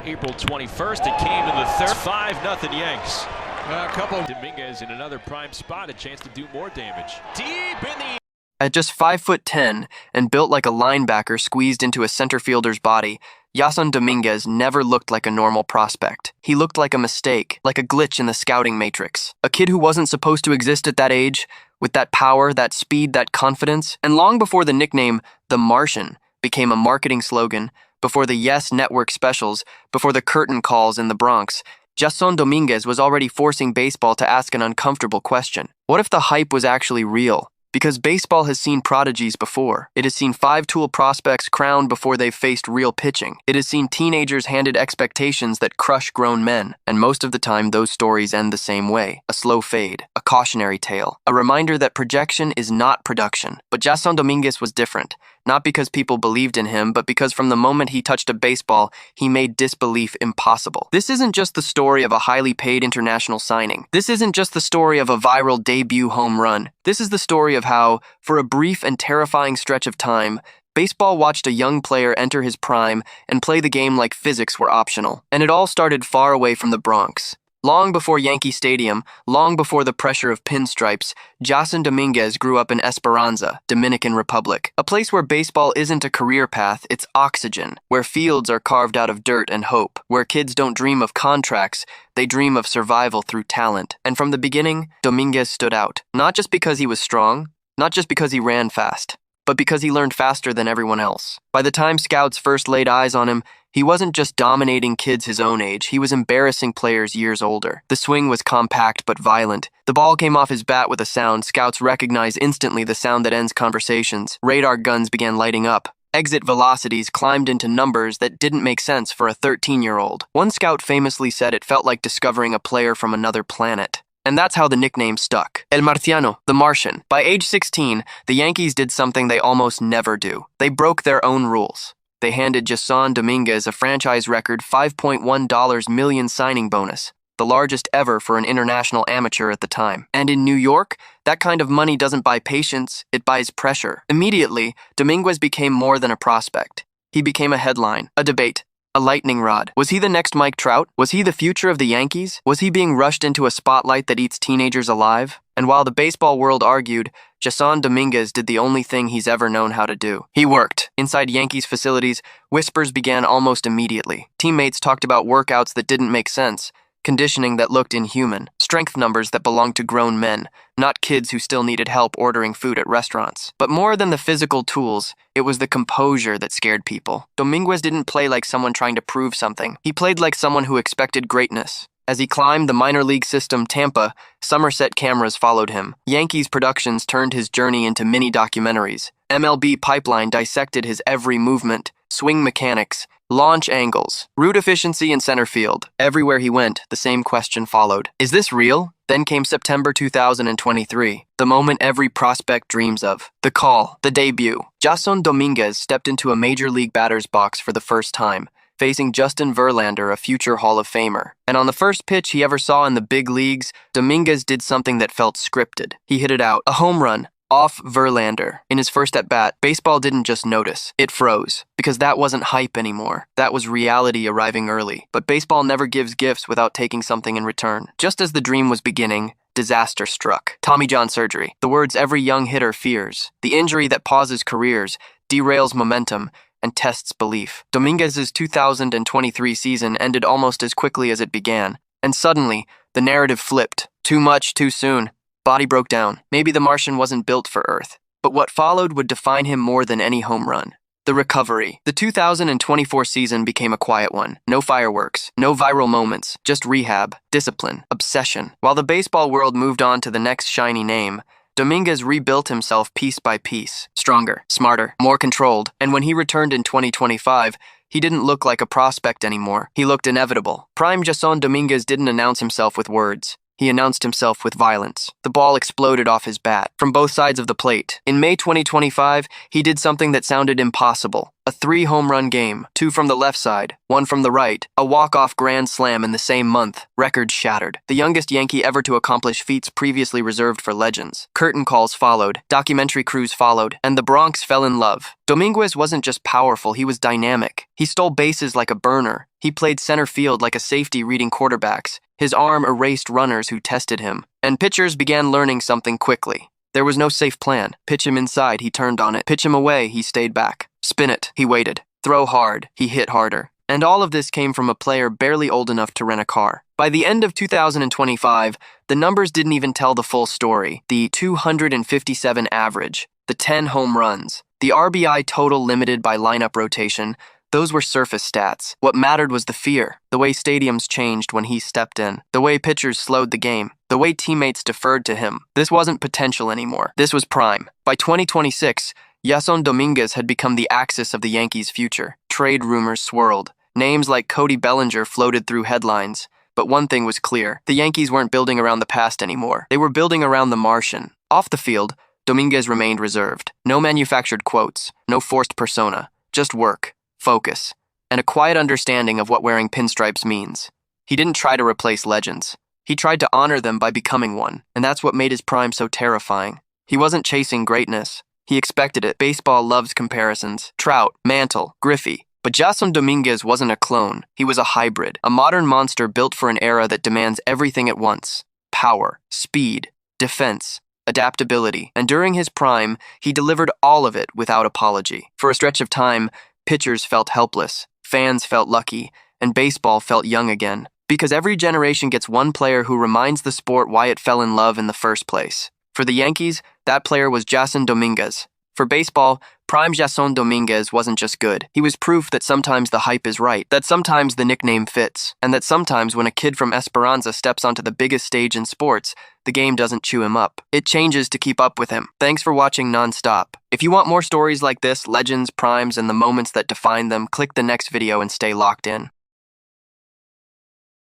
April 21st. It came in the third. 5-0 Yanks. A couple. Dominguez in another prime spot, a chance to do more damage. Deep in the. At just 5'10" and built like a linebacker squeezed into a center fielder's body, Jasson Domínguez never looked like a normal prospect. He looked like a mistake, like a glitch in the scouting matrix. A kid who wasn't supposed to exist at that age, with that power, that speed, that confidence. And long before the nickname, the Martian, became a marketing slogan, before the Yes Network specials, before the curtain calls in the Bronx, Jasson Domínguez was already forcing baseball to ask an uncomfortable question. What if the hype was actually real? Because baseball has seen prodigies before. It has seen five-tool prospects crowned before they've faced real pitching. It has seen teenagers handed expectations that crush grown men. And most of the time, those stories end the same way. A slow fade, a cautionary tale, a reminder that projection is not production. But Jasson Domínguez was different. Not because people believed in him, but because from the moment he touched a baseball, he made disbelief impossible. This isn't just the story of a highly paid international signing. This isn't just the story of a viral debut home run. This is the story of how, for a brief and terrifying stretch of time, baseball watched a young player enter his prime and play the game like physics were optional. And it all started far away from the Bronx. Long before Yankee Stadium, long before the pressure of pinstripes, Jasson Domínguez grew up in Esperanza, Dominican Republic, a place where baseball isn't a career path, it's oxygen, where fields are carved out of dirt and hope, where kids don't dream of contracts, they dream of survival through talent. And from the beginning, Domínguez stood out, not just because he was strong, not just because he ran fast, but because he learned faster than everyone else. By the time scouts first laid eyes on him, he wasn't just dominating kids his own age, he was embarrassing players years older. The swing was compact but violent. The ball came off his bat with a sound. Scouts recognized instantly the sound that ends conversations. Radar guns began lighting up. Exit velocities climbed into numbers that didn't make sense for a 13-year-old. One scout famously said it felt like discovering a player from another planet. And that's how the nickname stuck. El Martiano, the Martian. By age 16, the Yankees did something they almost never do. They broke their own rules. They handed Jasson Domínguez a franchise record $5.1 million signing bonus, the largest ever for an international amateur at the time. And in New York, that kind of money doesn't buy patience, it buys pressure. Immediately, Domínguez became more than a prospect. He became a headline, a debate, a lightning rod. Was he the next Mike Trout? Was he the future of the Yankees? Was he being rushed into a spotlight that eats teenagers alive? And while the baseball world argued, Jasson Domínguez did the only thing he's ever known how to do. He worked. Inside Yankees facilities, whispers began almost immediately. Teammates talked about workouts that didn't make sense, conditioning that looked inhuman, strength numbers that belonged to grown men, not kids who still needed help ordering food at restaurants. But more than the physical tools, it was the composure that scared people. Domínguez didn't play like someone trying to prove something. He played like someone who expected greatness. As he climbed the minor league system Tampa, Somerset cameras followed him. Yankees Productions turned his journey into mini-documentaries. MLB Pipeline dissected his every movement, swing mechanics, launch angles, route efficiency in center field. Everywhere he went, the same question followed. Is this real? Then came September 2023, the moment every prospect dreams of. The call, the debut. Jasson Domínguez stepped into a major league batter's box for the first time, facing Justin Verlander, a future Hall of Famer. And on the first pitch he ever saw in the big leagues, Domínguez did something that felt scripted. He hit it out, a home run, off Verlander. In his first at-bat, baseball didn't just notice, it froze. Because that wasn't hype anymore. That was reality arriving early. But baseball never gives gifts without taking something in return. Just as the dream was beginning, disaster struck. Tommy John surgery. The words every young hitter fears. The injury that pauses careers, derails momentum, and tests belief. Domínguez's 2023 season ended almost as quickly as it began. And suddenly, the narrative flipped. Too much, too soon. Body broke down. Maybe the Martian wasn't built for Earth. But what followed would define him more than any home run. The recovery. The 2024 season became a quiet one. No fireworks, no viral moments, just rehab, discipline, obsession. While the baseball world moved on to the next shiny name, Domínguez rebuilt himself piece by piece. Stronger, smarter, more controlled. And when he returned in 2025, he didn't look like a prospect anymore. He looked inevitable. Prime Jasson Domínguez didn't announce himself with words. He announced himself with violence. The ball exploded off his bat, from both sides of the plate. In May 2025, he did something that sounded impossible. A 3-home-run game, 2 from the left side, 1 from the right, a walk-off grand slam in the same month. Records shattered. The youngest Yankee ever to accomplish feats previously reserved for legends. Curtain calls followed, documentary crews followed, and the Bronx fell in love. Domínguez wasn't just powerful, he was dynamic. He stole bases like a burner. He played center field like a safety reading quarterbacks. His arm erased runners who tested him. And pitchers began learning something quickly. There was no safe plan. Pitch him inside, he turned on it. Pitch him away, he stayed back. Spin it, he waited. Throw hard, he hit harder. And all of this came from a player barely old enough to rent a car. By the end of 2025, the numbers didn't even tell the full story. The 257 average, the 10 home runs, the RBI total limited by lineup rotation, those were surface stats. What mattered was the fear, the way stadiums changed when he stepped in, the way pitchers slowed the game, the way teammates deferred to him. This wasn't potential anymore. This was prime. By 2026, Jasson Domínguez had become the axis of the Yankees' future. Trade rumors swirled. Names like Cody Bellinger floated through headlines. But one thing was clear. The Yankees weren't building around the past anymore. They were building around the Martian. Off the field, Domínguez remained reserved. No manufactured quotes, no forced persona. Just work, focus, and a quiet understanding of what wearing pinstripes means. He didn't try to replace legends. He tried to honor them by becoming one, and that's what made his prime so terrifying. He wasn't chasing greatness. He expected it. Baseball loves comparisons. Trout, Mantle, Griffey. But Jasson Domínguez wasn't a clone. He was a hybrid, a modern monster built for an era that demands everything at once. Power, speed, defense, adaptability. And during his prime, he delivered all of it without apology. For a stretch of time, pitchers felt helpless, fans felt lucky, and baseball felt young again. Because every generation gets one player who reminds the sport why it fell in love in the first place. For the Yankees, that player was Jasson Domínguez. For baseball, prime Jasson Domínguez wasn't just good. He was proof that sometimes the hype is right, that sometimes the nickname fits, and that sometimes when a kid from Esperanza steps onto the biggest stage in sports, the game doesn't chew him up. It changes to keep up with him. Thanks for watching nonstop. If you want more stories like this, legends, primes, and the moments that define them, click the next video and stay locked in.